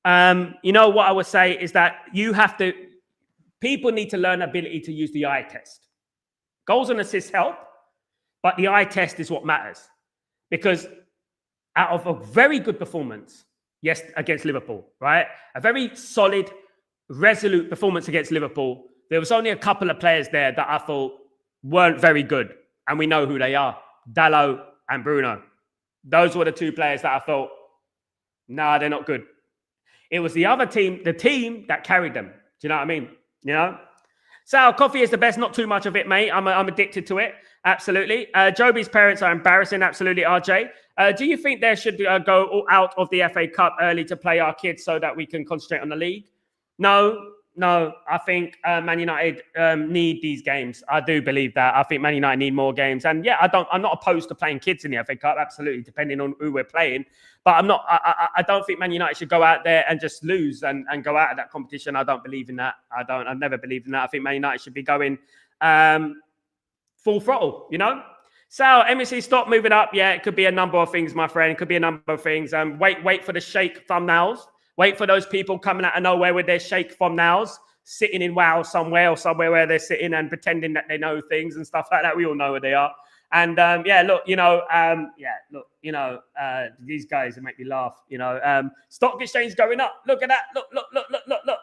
You know, what I would say is that people need to learn ability to use the eye test. Goals and assists help, but the eye test is what matters. Because out of a very good performance, yes, against Liverpool, right? A very solid, resolute performance against Liverpool. There was only a couple of players there that I thought weren't very good. And we know who they are. Dalot and Bruno. Those were the two players that I thought, nah, they're not good. It was the other team, the team that carried them. Do you know what I mean? You know? Sal, coffee is the best. Not too much of it, mate. I'm addicted to it. Absolutely. Joby's parents are embarrassing. Absolutely, RJ. Do you think they should go out of the FA Cup early to play our kids so that we can concentrate on the league? No. I think Man United need these games. I do believe that. I think Man United need more games. And yeah, I'm not opposed to playing kids in the FA Cup. Absolutely, depending on who we're playing. But I don't think Man United should go out there and just lose and go out of that competition. I don't believe in that. I've never believed in that. I think Man United should be going full throttle, you know? Sal, MSC, stop moving up. Yeah, it could be a number of things, my friend. It could be a number of things. Wait for the shake thumbnails. Wait for those people coming out of nowhere with their shake thumbnails, sitting in WoW somewhere or somewhere where they're sitting and pretending that they know things and stuff like that. We all know where they are. And these guys make me laugh. You know, stock exchange going up. Look at that. Look.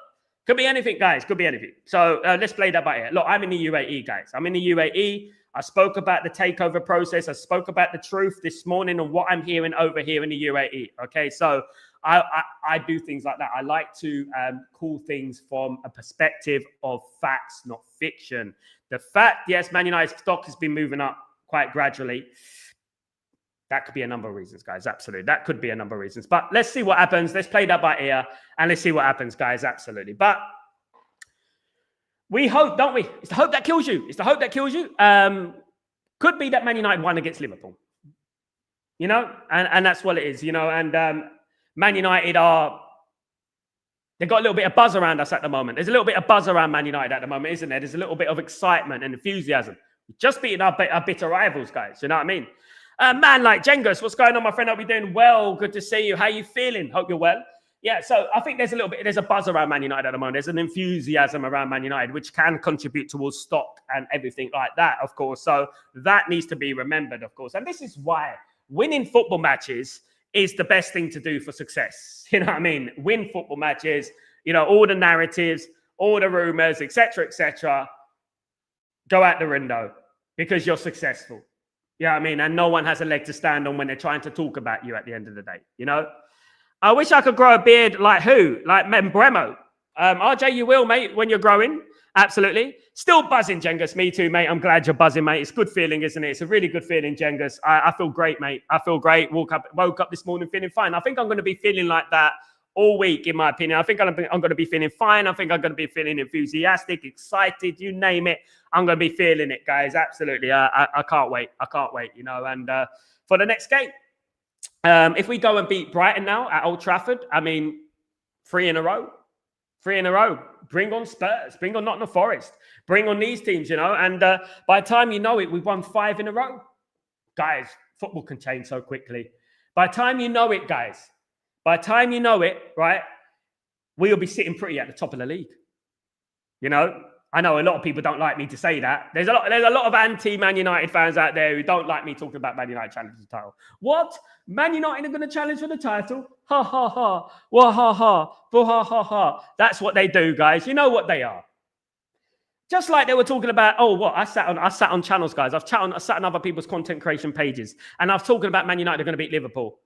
Could be anything, guys. Could be anything. So let's play that by ear. Look, I'm in the UAE, guys. I'm in the UAE. I spoke about the takeover process. I spoke about the truth this morning and what I'm hearing over here in the UAE. Okay, so I do things like that. I like to call things from a perspective of facts, not fiction. The fact, yes, Man United stock has been moving up quite gradually. That could be a number of reasons, guys. Absolutely. That could be a number of reasons. But let's see what happens. Let's play that by ear and let's see what happens, guys. Absolutely. But we hope, don't we? It's the hope that kills you. It's the hope that kills you. Could be that Man United won against Liverpool. You know? And that's what it is, you know? And Man United they've got a little bit of buzz around us at the moment. There's a little bit of buzz around Man United at the moment, isn't there? There's a little bit of excitement and enthusiasm. Just beating our bitter rivals, guys. You know what I mean? Man like Jengis, what's going on, my friend? Hope you're doing well. Good to see you. How you feeling? Hope you're well. Yeah, so I think there's a buzz around Man United at the moment. There's an enthusiasm around Man United, which can contribute towards stock and everything like that, of course. So that needs to be remembered, of course. And this is why winning football matches is the best thing to do for success. You know what I mean? Win football matches, you know, all the narratives, all the rumors, etc., go out the window because you're successful. You know what I mean? And no one has a leg to stand on when they're trying to talk about you at the end of the day, you know? I wish I could grow a beard like who? Like Membremo. RJ, you will, mate, when you're growing. Absolutely. Still buzzing, Jengis. Me too, mate. I'm glad you're buzzing, mate. It's a good feeling, isn't it? It's a really good feeling, Jengis. I feel great, mate. I feel great. Woke up this morning feeling fine. I think I'm going to be feeling like that all week, in my opinion. I think I'm going to be feeling fine. I think I'm going to be feeling enthusiastic, excited, you name it. I'm going to be feeling it, guys. Absolutely. I can't wait. I can't wait, you know. And for the next game, if we go and beat Brighton now at Old Trafford, I mean, 3 in a row. 3 in a row. Bring on Spurs. Bring on Nottingham Forest. Bring on these teams, you know. And by the time you know it, we've won 5 in a row. Guys, football can change so quickly. By the time you know it, guys, by the time you know it, right, we'll be sitting pretty at the top of the league. You know, I know a lot of people don't like me to say that. There's a lot of anti-Man United fans out there who don't like me talking about Man United challenging the title. What? Man United are going to challenge for the title? Ha, ha, ha. Wah, ha, ha. Boo, ha, ha, ha. That's what they do, guys. You know what they are. Just like they were talking about, I sat on channels, guys. I sat on other people's content creation pages. And I was talking about Man United are going to beat Liverpool.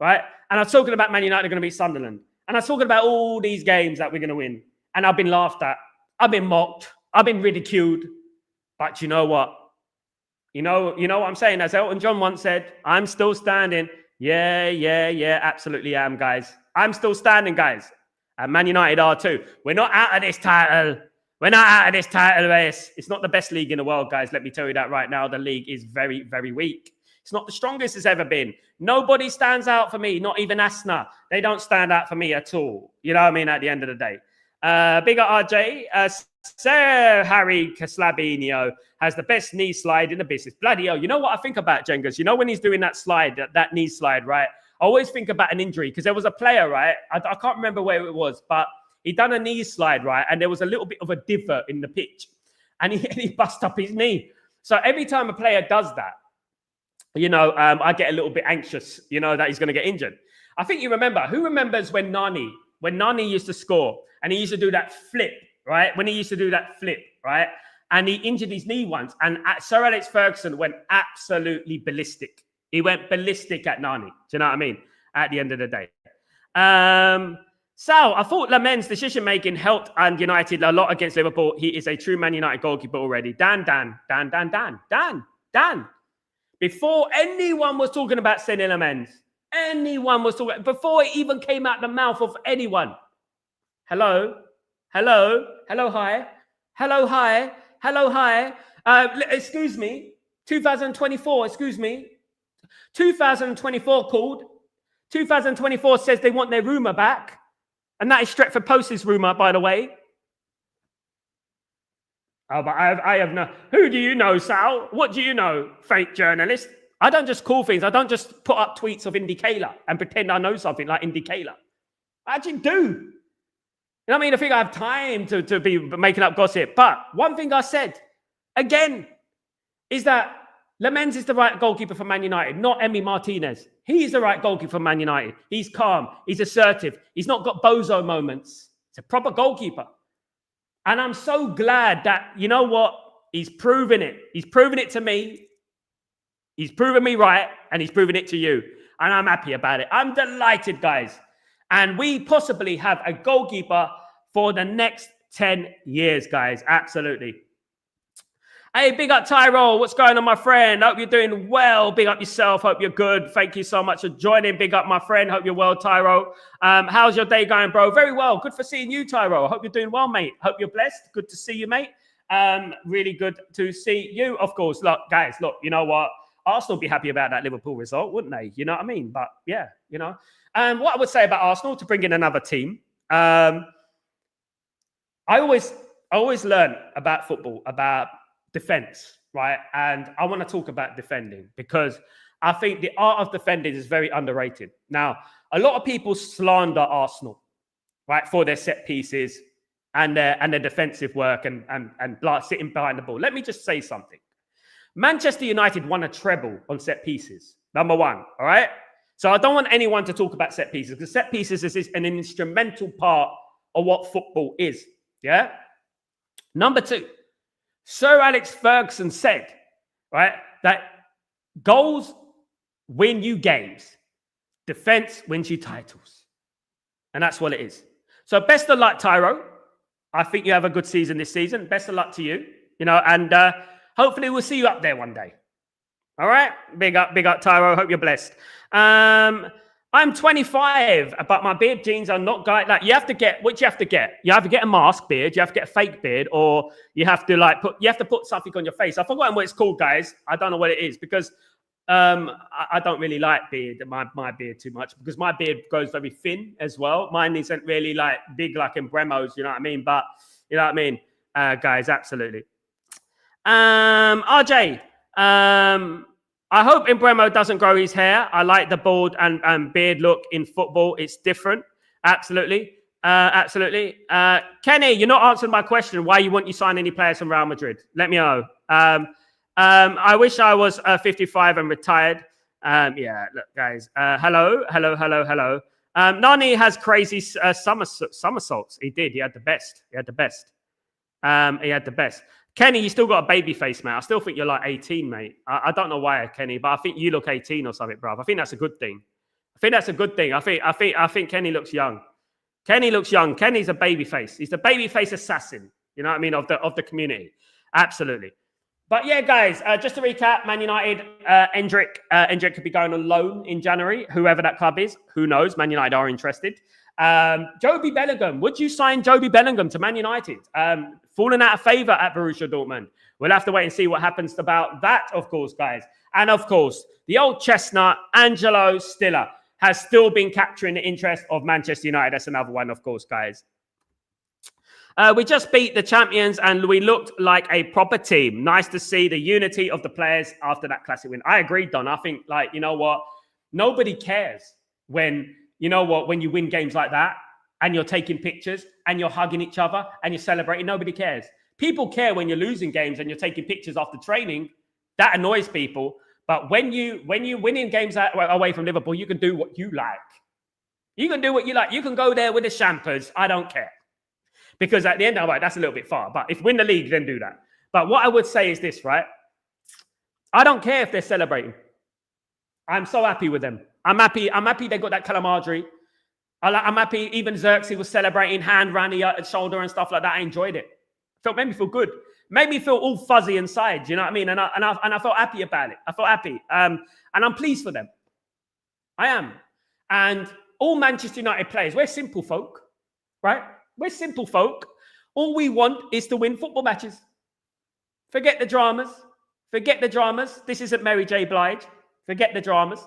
Right? And I was talking about Man United are going to beat Sunderland. And I was talking about all these games that we're going to win. And I've been laughed at. I've been mocked. I've been ridiculed. But you know what? You know what I'm saying? As Elton John once said, I'm still standing. Yeah, absolutely am, guys. I'm still standing, guys. And Man United are too. We're not out of this title. We're not out of this title race. It's not the best league in the world, guys. Let me tell you that right now. The league is very, very weak. It's not the strongest it's ever been. Nobody stands out for me, not even Asna. They don't stand out for me at all. You know what I mean? At the end of the day. Big up RJ. Sir Harry Caslabinho has the best knee slide in the business. Bloody hell. You know what I think about Jengas? You know when he's doing that slide, that knee slide, right? I always think about an injury because there was a player, right? I can't remember where it was, but he done a knee slide, right? And there was a little bit of a divot in the pitch. And he bust up his knee. So every time a player does that, you know, I get a little bit anxious, you know, that he's going to get injured. I think you remember. Who remembers when Nani used to score and he used to do that flip, right? When he used to do that flip, right? And he injured his knee once. And Sir Alex Ferguson went absolutely ballistic. He went ballistic at Nani. Do you know what I mean? At the end of the day. Sal, I thought Lamen's decision-making helped and United a lot against Liverpool. He is a true Man United goalkeeper already. Dan. Before anyone was talking about Senny Lamens, before it even came out the mouth of anyone. Hello, hi. Excuse me. 2024 called. 2024 says they want their rumour back. And that is Stretford Post's rumour, by the way. Oh, but I have no... Who do you know, Sal? What do you know, fake journalist? I don't just call things. I don't just put up tweets of Indy Kayla and pretend I know something like Indy Kayla. I actually do. You know what I mean? I think I have time to be making up gossip. But one thing I said, again, is that Lamens is the right goalkeeper for Man United, not Emi Martinez. He's the right goalkeeper for Man United. He's calm. He's assertive. He's not got bozo moments. He's a proper goalkeeper. And I'm so glad that, you know what? He's proven it. He's proven it to me. He's proven me right. And he's proven it to you. And I'm happy about it. I'm delighted, guys. And we possibly have a goalkeeper for the next 10 years, guys. Absolutely. Hey, big up Tyrell. What's going on, my friend? Hope you're doing well. Big up yourself. Hope you're good. Thank you so much for joining. Big up, my friend. Hope you're well, Tyrell. How's your day going, bro? Very well. Good for seeing you, Tyrell. Hope you're doing well, mate. Hope you're blessed. Good to see you, mate. Really good to see you, of course. Look, guys, look, you know what? Arsenal would be happy about that Liverpool result, wouldn't they? You know what I mean? But yeah, you know. What I would say about Arsenal, to bring in another team, I always learn about football, about defense, right? And I want to talk about defending because I think the art of defending is very underrated. Now, a lot of people slander Arsenal, right, for their set pieces and their defensive work and sitting behind the ball. Let me just say something. Manchester United won a treble on set pieces, number one, all right? So I don't want anyone to talk about set pieces because set pieces is an instrumental part of what football is, yeah? Number two, Sir Alex Ferguson said, right, that goals win you games. Defense wins you titles. And that's what it is. So best of luck, Tyro. I think you have a good season this season. Best of luck to you, you know, and hopefully we'll see you up there one day. All right? Big up, Tyro. Hope you're blessed. I'm 25, but my beard jeans are not like you have to get what you have to get. You have to get a mask beard, you have to get a fake beard, or you have to put something on your face. I've forgotten what it's called, guys. I don't know what it is because I don't really like my beard too much because my beard goes very thin as well. Mine isn't really like big like in Bremo's, you know what I mean? But you know what I mean, guys, absolutely. RJ, I hope Embremo doesn't grow his hair. I like the bald and beard look in football. It's different. Absolutely. Absolutely. Kenny, you're not answering my question. Why you sign any players from Real Madrid? Let me know. I wish I was 55 and retired. Yeah, look, guys. Hello. Nani has crazy somersaults. He did. He had the best. He had the best. Kenny, you still got a baby face, mate. I still think you're like 18, mate. I don't know why, Kenny, but I think you look 18 or something, bro. I think that's a good thing. I think Kenny looks young. Kenny's a baby face. He's the baby face assassin. You know what I mean? Of the community. Absolutely. But yeah, guys, just to recap, Man United, Endrick could be going on loan in January. Whoever that club is, who knows? Man United are interested. Joby Bellingham. Would you sign Joby Bellingham to Man United? Falling out of favour at Borussia Dortmund. We'll have to wait and see what happens about that, of course, guys. And of course, the old chestnut, Angelo Stiller, has still been capturing the interest of Manchester United. That's another one, of course, guys. We just beat the champions and we looked like a proper team. Nice to see the unity of the players after that classic win. I agree, Don. I think, like, you know what? Nobody cares when, you know what, when you win games like that and you're taking pictures and you're hugging each other and you're celebrating. Nobody cares. People care when you're losing games and you're taking pictures after training. That annoys people. But when you're winning games away from Liverpool, you can do what you like. You can do what you like. You can go there with the champers. I don't care. Because at the end of it, that's a little bit far. But if win the league, then do that. But what I would say is this, right? I don't care if they're celebrating. I'm so happy with them. I'm happy they got that Calamadri. I'm happy even Xerxes was celebrating, hand around the shoulder and stuff like that. I enjoyed it. Made me feel good. Made me feel all fuzzy inside. You know what I mean? And I felt happy about it. I felt happy. And I'm pleased for them. I am. And all Manchester United players, we're simple folk, right? We're simple folk. All we want is to win football matches. Forget the dramas. This isn't Mary J. Blige. Forget the dramas.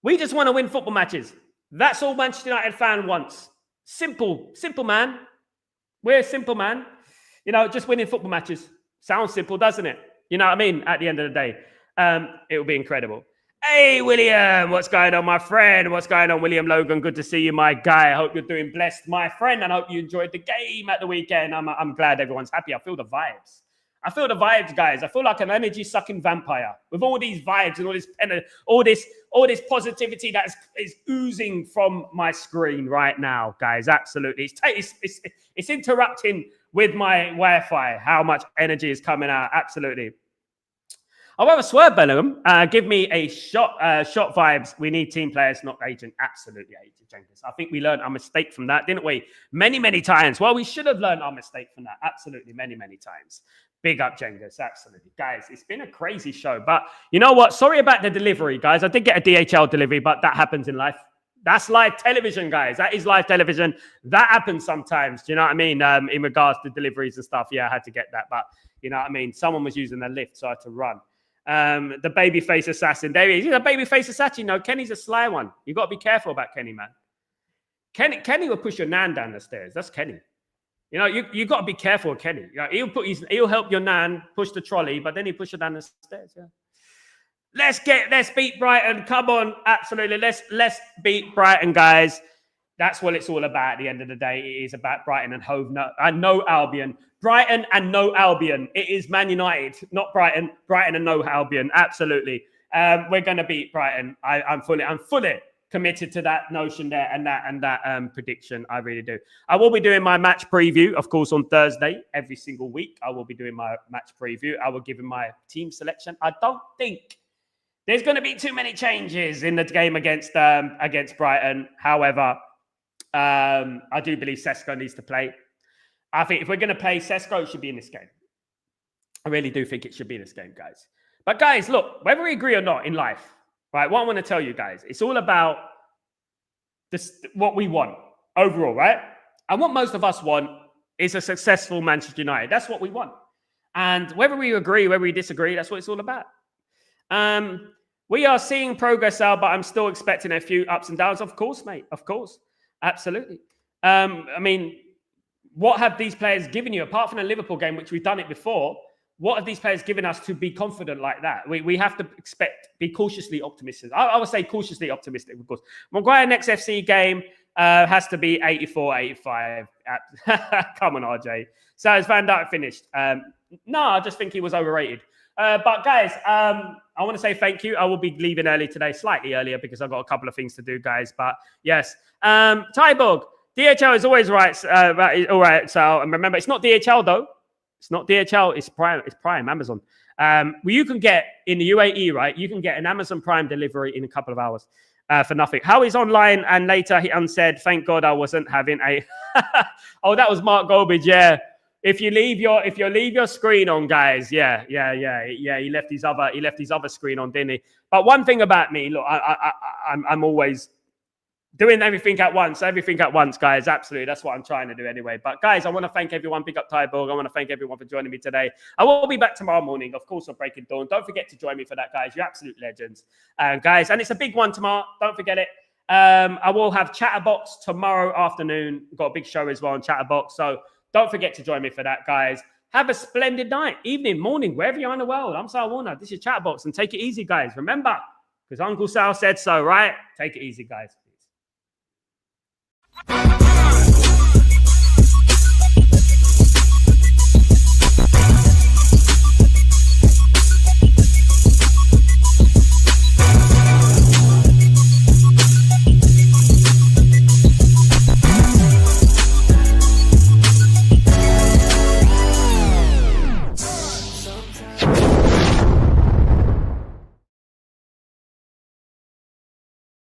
We just want to win football matches. That's all Manchester United fan wants. Simple man. We're a simple man. You know, just winning football matches. Sounds simple, doesn't it? You know what I mean? At the end of the day, it will be incredible. Hey, William, what's going on, my friend? What's going on, William Logan? Good to see you, my guy. I hope you're doing blessed, my friend, and I hope you enjoyed the game at the weekend. I'm glad everyone's happy. I feel the vibes. Guys. I feel like an energy-sucking vampire with all these vibes and all this positivity that is oozing from my screen right now, guys. Absolutely, it's interrupting with my Wi-Fi. How much energy is coming out? Absolutely. However, Swerve Bellingham, give me a shot vibes. We need team players, not agent. Absolutely, agent Jenkins. I think we learned our mistake from that, didn't we? Many times. Well, we should have learned our mistake from that. Absolutely, many times. Big up, Jenkins. Absolutely. Guys, it's been a crazy show. But you know what? Sorry about the delivery, guys. I did get a DHL delivery, but that happens in life. That's live television, guys. That is live television. That happens sometimes. Do you know what I mean? In regards to deliveries and stuff. Yeah, I had to get that. But you know what I mean? Someone was using the lift, so I had to run. The babyface assassin. There he is. He's a babyface assassin. No, Kenny's a sly one. You got to be careful about Kenny, man. Kenny will push your nan down the stairs. That's Kenny. You know, you got to be careful with Kenny. You know, he'll help your nan push the trolley, but then he push her down the stairs. Yeah. Let's beat Brighton. Come on, absolutely. Let's beat Brighton, guys. That's what it's all about. At the end of the day, it is about Brighton and Hove. No Albion. Brighton and no Albion. It is Man United, not Brighton. Brighton and no Albion. Absolutely. We're going to beat Brighton. I'm fully committed to that notion there and that prediction. I really do. I will be doing my match preview, of course, on Thursday. Every single week, I will be doing my match preview. I will give him my team selection. I don't think there's going to be too many changes in the game against Brighton. However, I do believe Sesko needs to play. I think if we're going to play, Sesko should be in this game. I really do think it should be in this game, guys. But guys, look, whether we agree or not in life, right? What I want to tell you guys, it's all about what we want overall, right? And what most of us want is a successful Manchester United. That's what we want. And whether we agree, whether we disagree, that's what it's all about. We are seeing progress, Sal, but I'm still expecting a few ups and downs. Of course, mate. Of course. Absolutely. I mean, what have these players given you, apart from the Liverpool game, which we've done it before? What have these players given us to be confident like that? We have to be cautiously optimistic. I would say cautiously optimistic, of course. Maguire next FC game has to be 84, 85. Come on, RJ. So is Van Dijk finished? No, I just think he was overrated. But guys, I want to say thank you. I will be leaving early today, slightly earlier, because I've got a couple of things to do, guys. But yes, Tyborg, DHL is always right. All right, Sal. And remember, it's not DHL though. It's not DHL. It's Prime. It's Prime. Amazon. Well, you can get in the UAE, right? You can get an Amazon Prime delivery in a couple of hours for nothing. How is online? And later he unsaid, "Thank God I wasn't having a." Oh, that was Mark Golbage. Yeah. If you leave your screen on, guys, yeah. He left his other screen on, didn't he? But one thing about me, look, I'm always doing everything at once, guys. Absolutely, that's what I'm trying to do anyway. But guys, I want to thank everyone. Big up Tyborg. I want to thank everyone for joining me today. I will be back tomorrow morning, of course, on Breaking Dawn. Don't forget to join me for that, guys. You're absolute legends, guys. And it's a big one tomorrow. Don't forget it. I will have Chatterbox tomorrow afternoon. Got a big show as well on Chatterbox, so. Don't forget to join me for that, guys. Have a splendid night, evening, morning, wherever you are in the world. I'm Sal Warner. This is Chatterbox. And take it easy, guys. Remember, because Uncle Sal said so, right? Take it easy, guys.